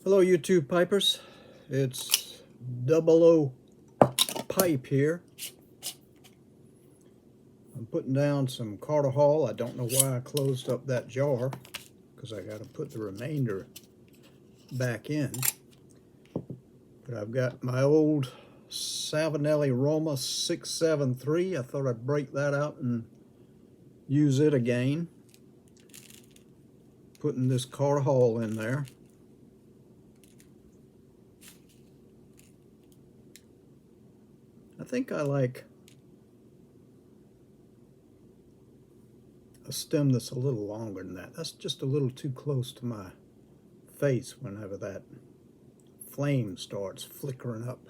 Hello YouTube pipers, it's Double O pipe here. I'm putting down some Carter Hall. I don't know why I closed up that jar because I got to put the remainder back in. But I've got my old Savinelli Roma 673. I thought I'd break that out and use it again. Putting this Carter Hall in there. I think I like a stem that's a little longer than that. That's just a little too close to my face whenever that flame starts flickering up.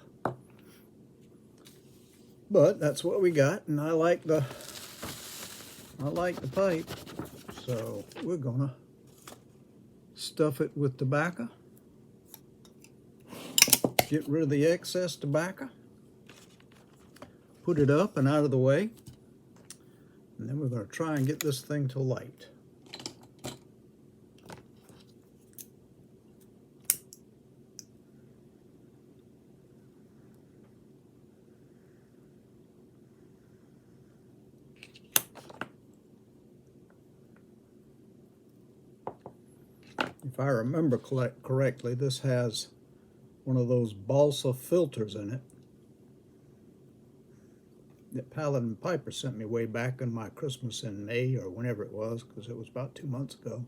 But that's what we got, and I like the pipe. So we're gonna stuff it with tobacco. Get rid of the excess tobacco. Put it up and out of the way, and then we're going to try and get this thing to light. If I remember correctly, this has one of those balsa filters in it that Paladin Piper sent me way back in my Christmas in May or whenever it was, because it was about 2 months ago.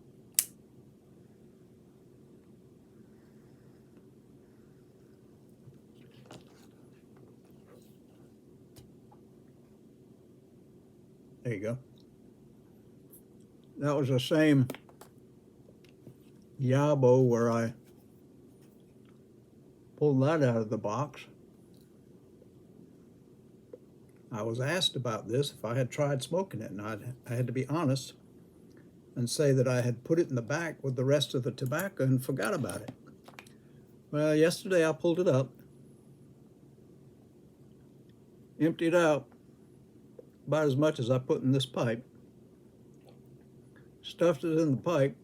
There you go. That was the same Yabo where I pulled that out of the box. I was asked about this if I had tried smoking it, and I had to be honest and say that I had put it in the back with the rest of the tobacco and forgot about it. Well, yesterday I pulled it up, emptied out about as much as I put in this pipe, stuffed it in the pipe,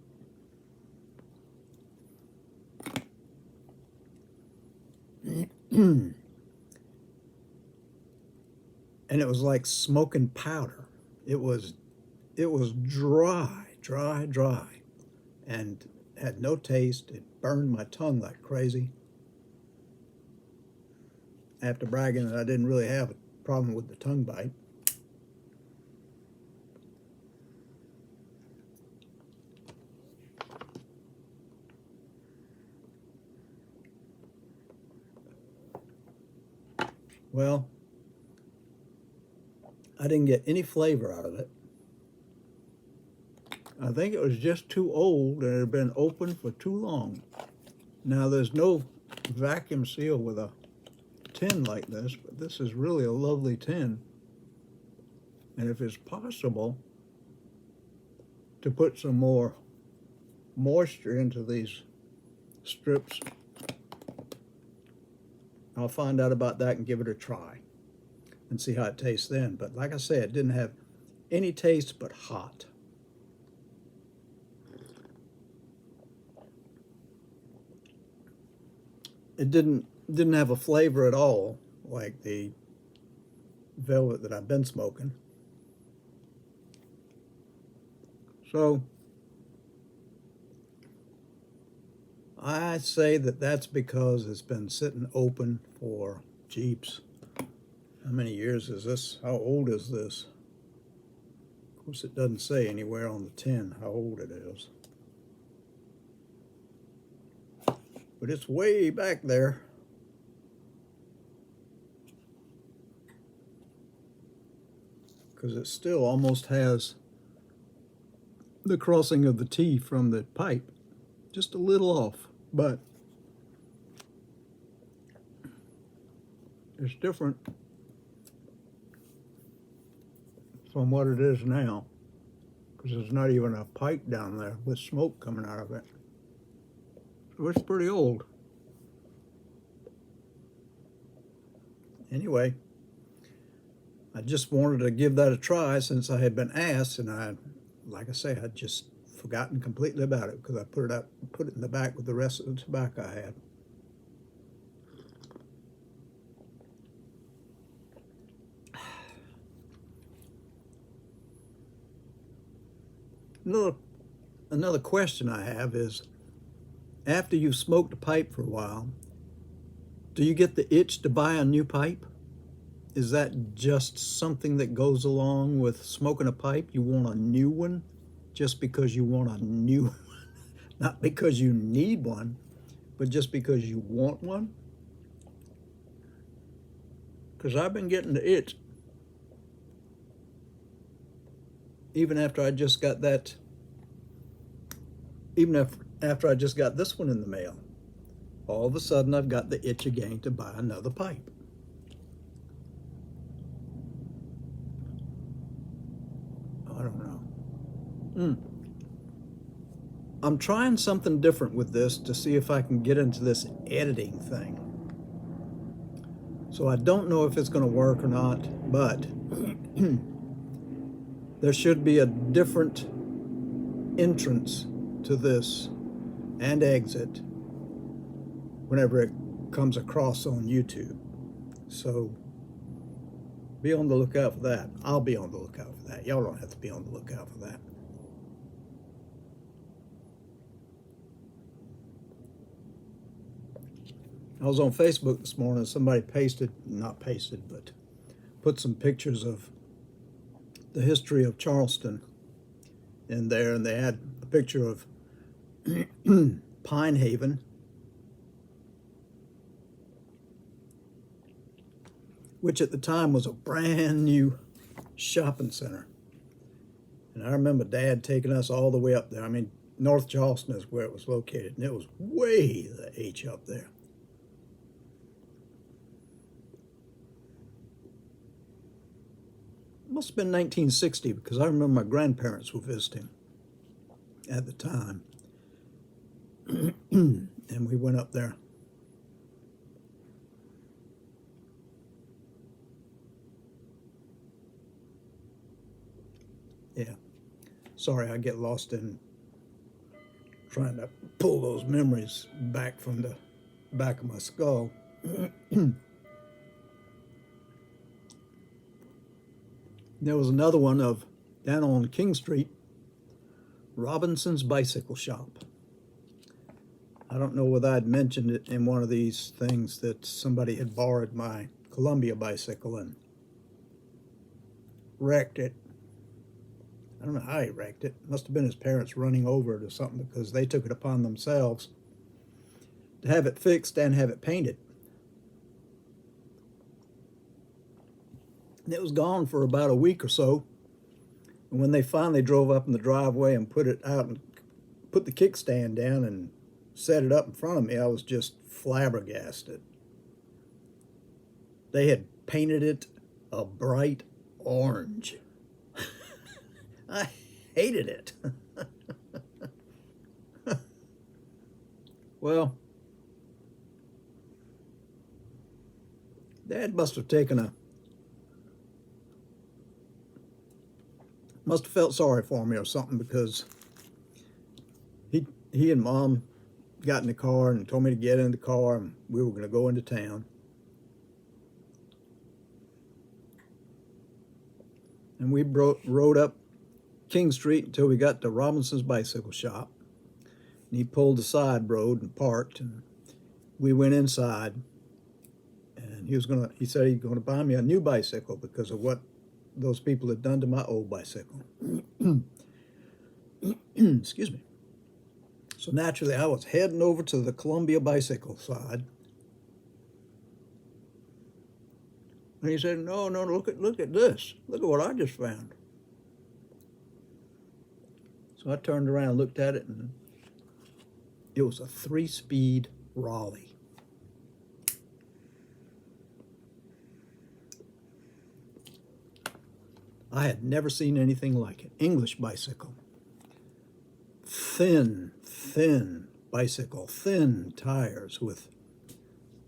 and it was like smoking powder. It was dry, and had no taste. It burned my tongue like crazy. After bragging that I didn't really have a problem with the tongue bite. Well, I didn't get any flavor out of it. I think it was just too old and it had been open for too long. Now there's no vacuum seal with a tin like this, but this is really a lovely tin. And if it's possible to put some more moisture into these strips, I'll find out about that and give it a try and see how it tastes then. But like I said, it didn't have any taste but hot. It didn't have a flavor at all like the velvet that I've been smoking. So I say that that's because it's been sitting open for jeeps. How many years is this? How old is this? Of course, it doesn't say anywhere on the tin how old it is. But it's way back there. Because it still almost has the crossing of the T from the pipe. Just a little off, but it's different from what it is now, because there's not even a pipe down there with smoke coming out of it. So it's pretty old. Anyway, I just wanted to give that a try since I had been asked, and like I say, I just forgotten completely about it because I put it in the back with the rest of the tobacco I had. Another question I have is, after you've smoked a pipe for a while, do you get the itch to buy a new pipe? Is that just something that goes along with smoking a pipe? You want a new one just because you want a new one? Not because you need one, but just because you want one? Because I've been getting the itch even after I just got that, after I just got this one in the mail. All of a sudden I've got the itch again to buy another pipe. I don't know. I'm trying something different with this to see if I can get into this editing thing. So I don't know if it's going to work or not, but there should be a different entrance to this and exit whenever it comes across on YouTube. So be on the lookout for that. I'll be on the lookout for that. Y'all don't have to be on the lookout for that. I was on Facebook this morning. Somebody put some pictures of the history of Charleston in there, and they had a picture of Pine Haven, which at the time was a brand new shopping center. And I remember Dad taking us all the way up there. I mean, North Charleston is where it was located, and it was way the H up there. It must have been 1960 because I remember my grandparents were visiting at the time. And we went up there. Yeah. Sorry, I get lost in trying to pull those memories back from the back of my skull. There was another one of down on King Street, Robinson's Bicycle Shop. I don't know whether I'd mentioned it in one of these things that somebody had borrowed my Columbia bicycle and wrecked it. I don't know how he wrecked it. Must have been his parents running over it or something, because they took it upon themselves to have it fixed and have it painted. And it was gone for about a week or so. And when they finally drove up in the driveway and put it out and put the kickstand down and set it up in front of me, I was just flabbergasted. They had painted it a bright orange. I hated it. Well, Dad must have felt sorry for me or something, because he and Mom got in the car and told me to get in the car, and we were going to go into town. And we rode up King Street until we got to Robinson's Bicycle Shop. And he pulled the side road and parked, and we went inside. And he said he was going to buy me a new bicycle because of what those people had done to my old bicycle. Excuse me. So naturally, I was heading over to the Columbia bicycle side. And he said, no, look at this. Look at what I just found. So I turned around and looked at it, and it was a 3-speed Raleigh. I had never seen anything like it. English bicycle. Thin bicycle, thin tires with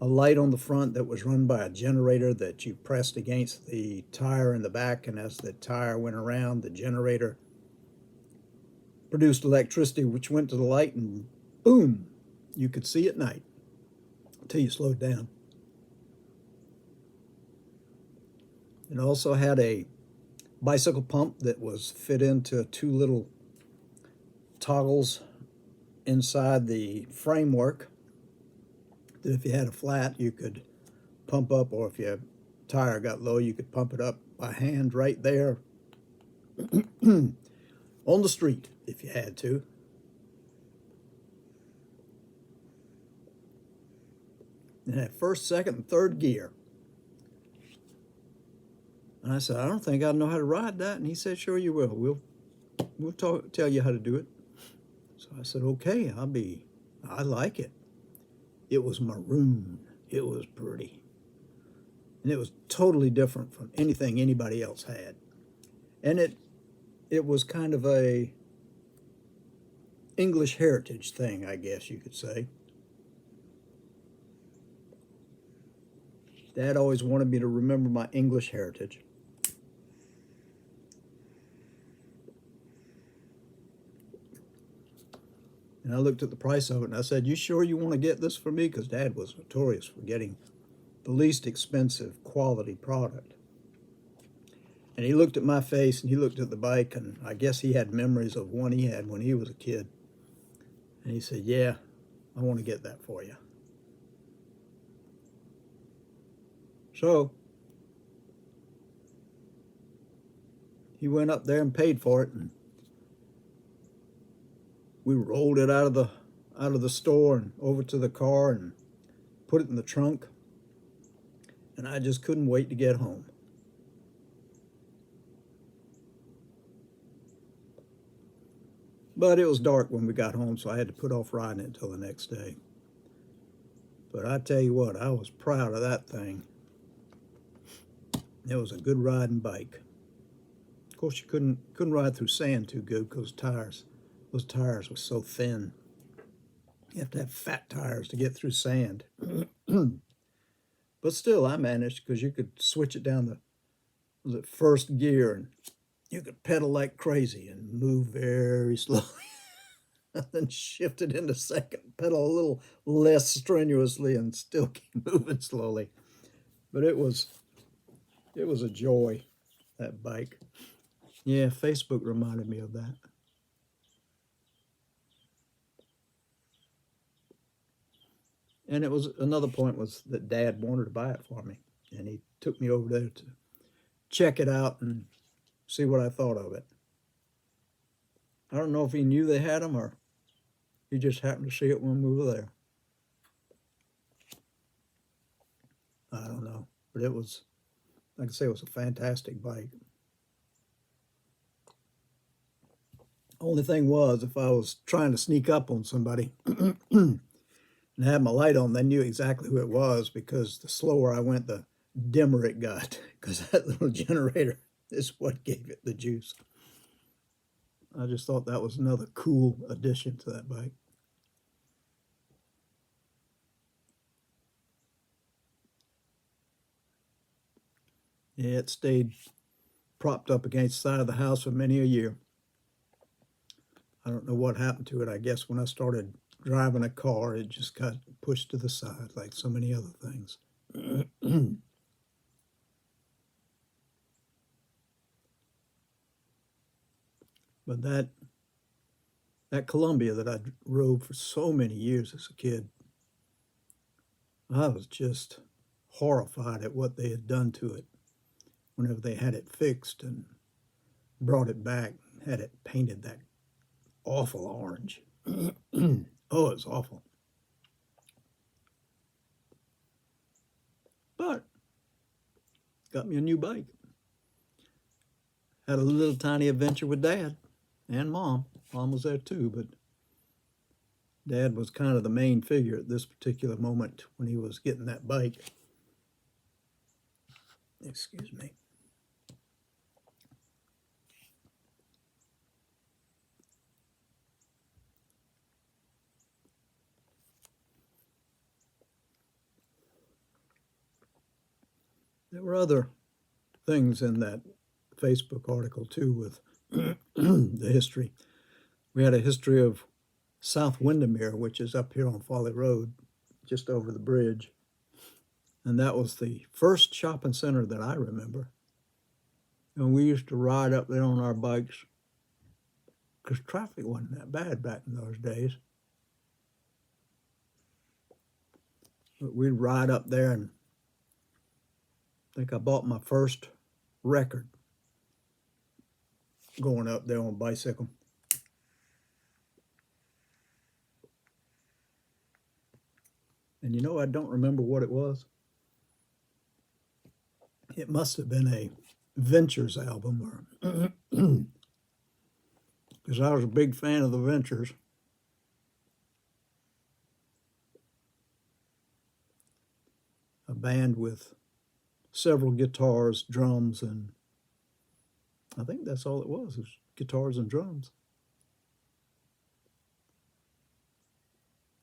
a light on the front that was run by a generator that you pressed against the tire in the back, and as the tire went around, the generator produced electricity which went to the light, and boom, you could see at night until you slowed down. It also had a bicycle pump that was fit into two little toggles inside the framework that if you had a flat you could pump up, or if your tire got low you could pump it up by hand right there on the street if you had to. And it had first, second, and third gear. And I said, I don't think I know how to ride that. And he said, sure you will. We'll tell you how to do it. So I said, okay, I like it. It was maroon. It was pretty. And it was totally different from anything anybody else had. And it was kind of a English heritage thing, I guess you could say. Dad always wanted me to remember my English heritage. And I looked at the price of it and I said, you sure you want to get this for me? Because Dad was notorious for getting the least expensive quality product. And he looked at my face and he looked at the bike, and I guess he had memories of one he had when he was a kid. And he said, yeah, I want to get that for you. So he went up there and paid for it, and we rolled it out of the store and over to the car and put it in the trunk. And I just couldn't wait to get home. But it was dark when we got home, so I had to put off riding it until the next day. But I tell you what, I was proud of that thing. It was a good riding bike. Of course, you couldn't ride through sand too good because those tires were so thin. You have to have fat tires to get through sand. But still, I managed, because you could switch it down the first gear, and you could pedal like crazy and move very slowly. And then shift it into second, pedal a little less strenuously, and still keep moving slowly. But it was a joy, that bike. Yeah, Facebook reminded me of that. And it was another point was that Dad wanted to buy it for me, and he took me over there to check it out and see what I thought of it. I don't know if he knew they had them or he just happened to see it when we were there. I don't know, but it was, like I say, it was a fantastic bike. Only thing was, if I was trying to sneak up on somebody and had my light on, they knew exactly who it was, because the slower I went, the dimmer it got, because that little generator is what gave it the juice. I just thought that was another cool addition to that bike. Yeah, it stayed propped up against the side of the house for many a year. I don't know what happened to it. I guess when I started driving a car, it just got pushed to the side like so many other things. But that Columbia that I rode for so many years as a kid, I was just horrified at what they had done to it whenever they had it fixed and brought it back, had it painted that awful orange. Oh, it was awful. But got me a new bike. Had a little tiny adventure with Dad and Mom. Mom was there too, but Dad was kind of the main figure at this particular moment when he was getting that bike. Excuse me. There were other things in that Facebook article too with the history. We had a history of South Windermere, which is up here on Folly Road, just over the bridge. And that was the first shopping center that I remember. And we used to ride up there on our bikes because traffic wasn't that bad back in those days. But we'd ride up there, and I think I bought my first record going up there on a bicycle. And you know, I don't remember what it was. It must have been a Ventures album, or because I was a big fan of the Ventures. A band with several guitars, drums, and I think that's all it was guitars and drums.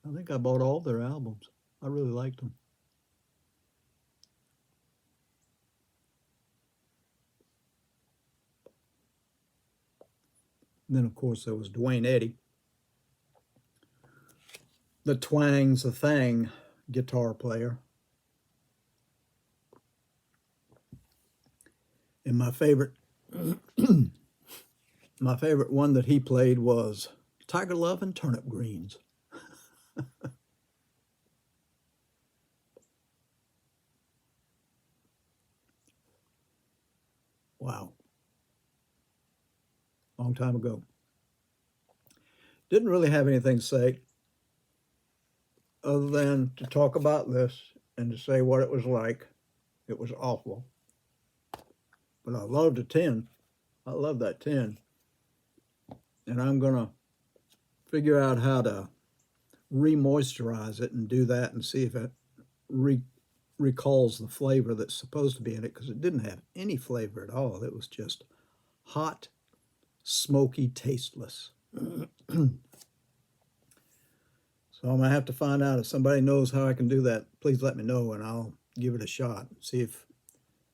I think I bought all their albums. I really liked them. And then, of course, there was Dwayne Eddy, the Twang's a Thang guitar player. And my favorite one that he played was Tiger Love and Turnip Greens. Wow. Long time ago. Didn't really have anything to say other than to talk about this and to say what it was like. It was awful. But I loved the tin. I love that tin. And I'm going to figure out how to re-moisturize it and do that and see if it recalls the flavor that's supposed to be in it, because it didn't have any flavor at all. It was just hot, smoky, tasteless. So I'm going to have to find out if somebody knows how I can do that. Please let me know, and I'll give it a shot. See if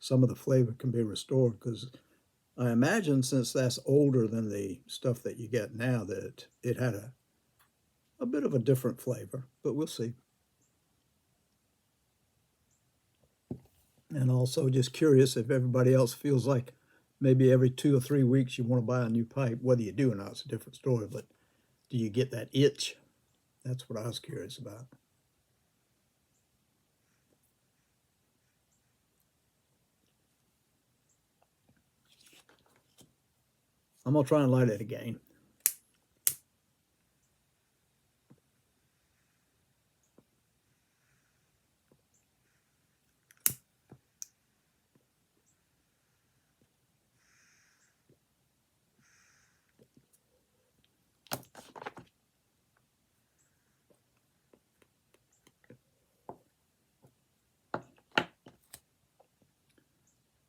some of the flavor can be restored, because I imagine since that's older than the stuff that you get now, that it had a bit of a different flavor, but we'll see. And also just curious if everybody else feels like maybe every 2 or 3 weeks you want to buy a new pipe. Whether you do or not, it's a different story, but do you get that itch? That's what I was curious about. I'm going to try and light it again.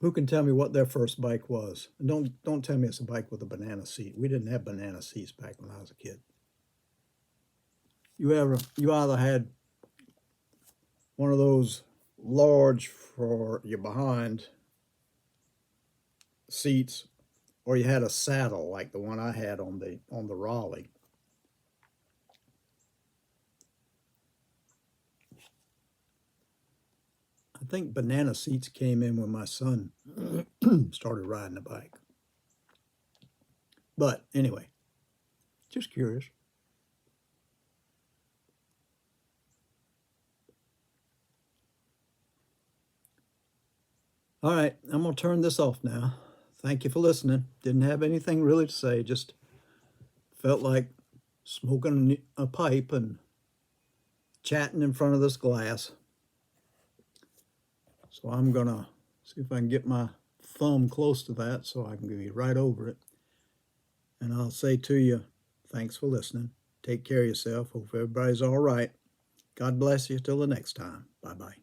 Who can tell me what their first bike was? And don't tell me it's a bike with a banana seat. We didn't have banana seats back when I was a kid. You either had one of those large for your behind seats, or you had a saddle like the one I had on the Raleigh. I think banana seats came in when my son started riding a bike. But anyway, just curious. All right, I'm going to turn this off now. Thank you for listening. Didn't have anything really to say, just felt like smoking a pipe and chatting in front of this glass. So I'm going to see if I can get my thumb close to that so I can be right over it. And I'll say to you, thanks for listening. Take care of yourself. Hope everybody's all right. God bless you till the next time. Bye-bye.